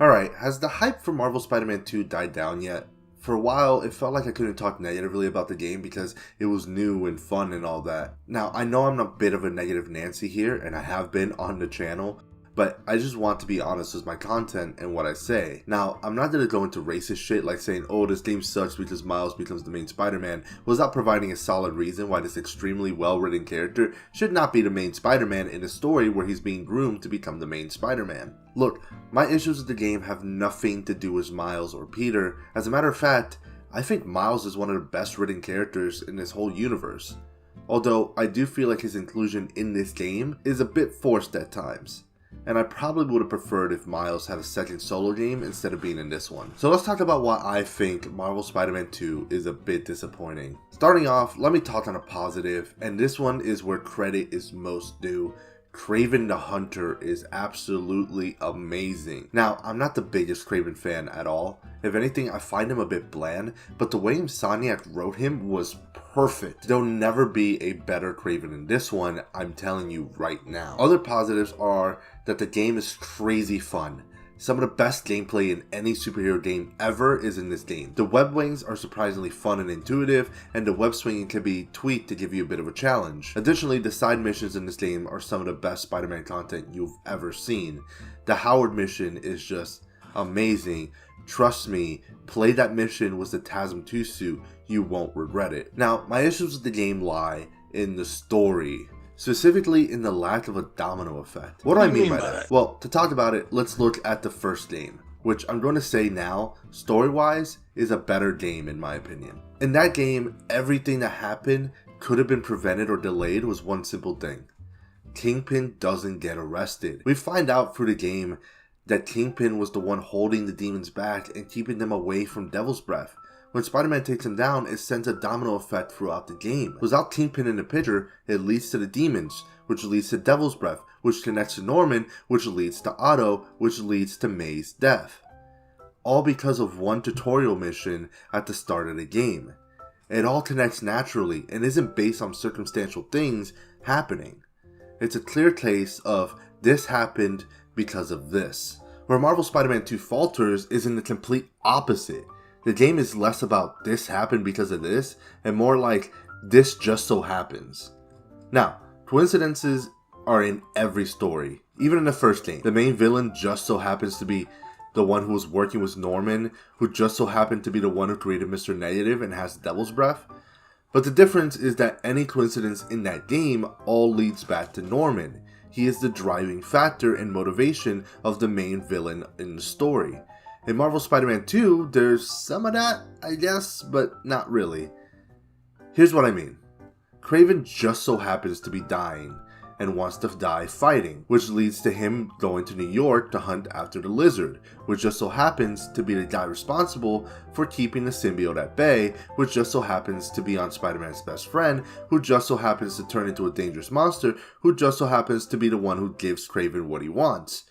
Alright, has the hype for Marvel Spider-Man 2 died down yet? For a while, it felt like I couldn't talk negatively about the game because it was new and fun and all that. Now, I know I'm a bit of a negative Nancy here, and I have been on the channel, but I just want to be honest with my content and what I say. Now, I'm not going to go into racist shit like saying, oh, this game sucks because Miles becomes the main Spider-Man, without providing a solid reason why this extremely well-written character should not be the main Spider-Man in a story where he's being groomed to become the main Spider-Man. Look, my issues with the game have nothing to do with Miles or Peter. As a matter of fact, I think Miles is one of the best written characters in this whole universe. Although, I do feel like his inclusion in this game is a bit forced at times. And I probably would have preferred if Miles had a second solo game instead of being in this one. So let's talk about why I think Marvel Spider-Man 2 is a bit disappointing. Starting off, let me talk on a positive, and this one is where credit is most due. Kraven the Hunter is absolutely amazing. Now, I'm not the biggest Kraven fan at all. If anything, I find him a bit bland, but the way Insomniac wrote him was perfect. There'll never be a better Kraven than this one, I'm telling you right now. Other positives are that the game is crazy fun. Some of the best gameplay in any superhero game ever is in this game. The web wings are surprisingly fun and intuitive, and the web swinging can be tweaked to give you a bit of a challenge. Additionally, the side missions in this game are some of the best Spider-Man content you've ever seen. The Howard mission is just amazing. Trust me, play that mission with the TASM 2 suit, you won't regret it. Now, my issues with the game lie in the story. Specifically in the lack of a domino effect. What do I mean by that? Well, to talk about it, let's look at the first game, which I'm going to say now, story-wise, is a better game in my opinion. In that game, everything that happened could have been prevented or delayed was one simple thing. Kingpin doesn't get arrested. We find out through the game that Kingpin was the one holding the demons back and keeping them away from Devil's Breath. When Spider-Man takes him down, it sends a domino effect throughout the game. Without Kingpin in the picture, it leads to the demons, which leads to Devil's Breath, which connects to Norman, which leads to Otto, which leads to May's death. All because of one tutorial mission at the start of the game. It all connects naturally and isn't based on circumstantial things happening. It's a clear case of this happened because of this. Where Marvel Spider-Man 2 falters is in the complete opposite. The game is less about this happened because of this, and more like this just so happens. Now, coincidences are in every story. Even in the first game, the main villain just so happens to be the one who was working with Norman, who just so happened to be the one who created Mr. Negative and has Devil's Breath. But the difference is that any coincidence in that game all leads back to Norman. He is the driving factor and motivation of the main villain in the story. In Marvel Spider-Man 2, there's some of that, I guess, but not really. Here's what I mean. Kraven just so happens to be dying, and wants to die fighting, which leads to him going to New York to hunt after the Lizard, which just so happens to be the guy responsible for keeping the symbiote at bay, which just so happens to be on Spider-Man's best friend, who just so happens to turn into a dangerous monster, who just so happens to be the one who gives Kraven what he wants.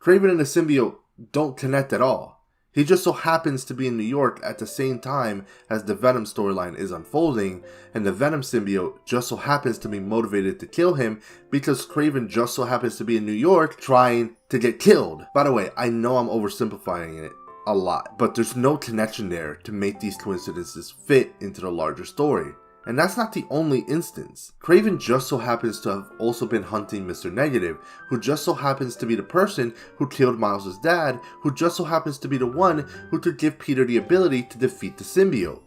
Kraven and the symbiote don't connect at all. He just so happens to be in New York at the same time as the Venom storyline is unfolding, and the Venom symbiote just so happens to be motivated to kill him because Kraven just so happens to be in New York trying to get killed. By the way, I know I'm oversimplifying it a lot, but there's no connection there to make these coincidences fit into the larger story. And that's not the only instance. Kraven just so happens to have also been hunting Mr. Negative, who just so happens to be the person who killed Miles' dad, who just so happens to be the one who could give Peter the ability to defeat the symbiote.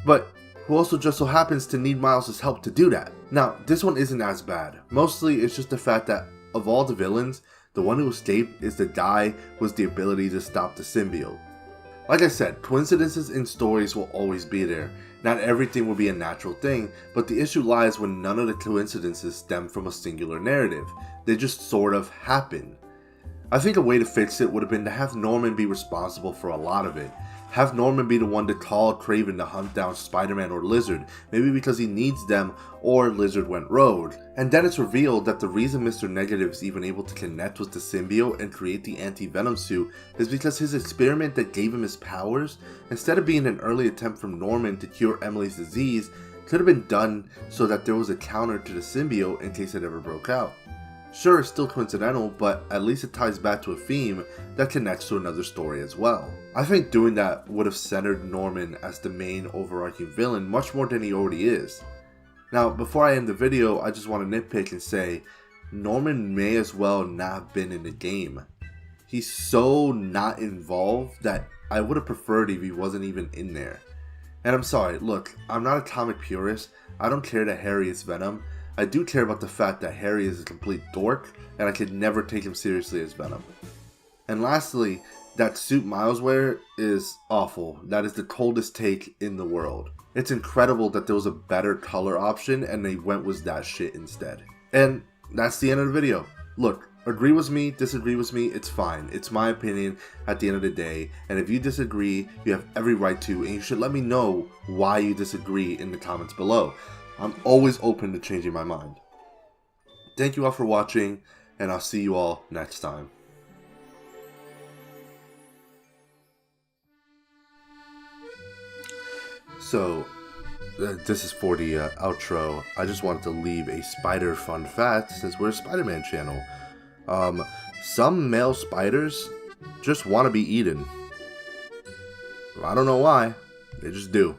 But who also just so happens to need Miles' help to do that. Now, this one isn't as bad. Mostly it's just the fact that of all the villains, the one who escaped is the guy with the ability to stop the symbiote. Like I said, coincidences in stories will always be there. Not everything will be a natural thing, but the issue lies when none of the coincidences stem from a singular narrative. They just sort of happen. I think a way to fix it would have been to have Norman be responsible for a lot of it. Have Norman be the one to call Kraven to hunt down Spider-Man or Lizard, maybe because he needs them or Lizard went rogue. And then it's revealed that the reason Mr. Negative is even able to connect with the symbiote and create the anti-venom suit is because his experiment that gave him his powers, instead of being an early attempt from Norman to cure Emily's disease, could have been done so that there was a counter to the symbiote in case it ever broke out. Sure, it's still coincidental, but at least it ties back to a theme that connects to another story as well. I think doing that would have centered Norman as the main overarching villain much more than he already is. Now, before I end the video, I just want to nitpick and say, Norman may as well not have been in the game. He's so not involved that I would have preferred if he wasn't even in there. And I'm sorry, look, I'm not a comic purist, I don't care that Harry is Venom. I do care about the fact that Harry is a complete dork, and I could never take him seriously as Venom. And lastly, that suit Miles wears is awful. That is the coldest take in the world. It's incredible that there was a better color option and they went with that shit instead. And that's the end of the video. Look, agree with me, disagree with me, it's fine. It's my opinion at the end of the day, and if you disagree, you have every right to, and you should let me know why you disagree in the comments below. I'm always open to changing my mind. Thank you all for watching, and I'll see you all next time. So, this is for the outro. I just wanted to leave a spider fun fact since we're a Spider-Man channel. Some male spiders just want to be eaten. I don't know why, they just do.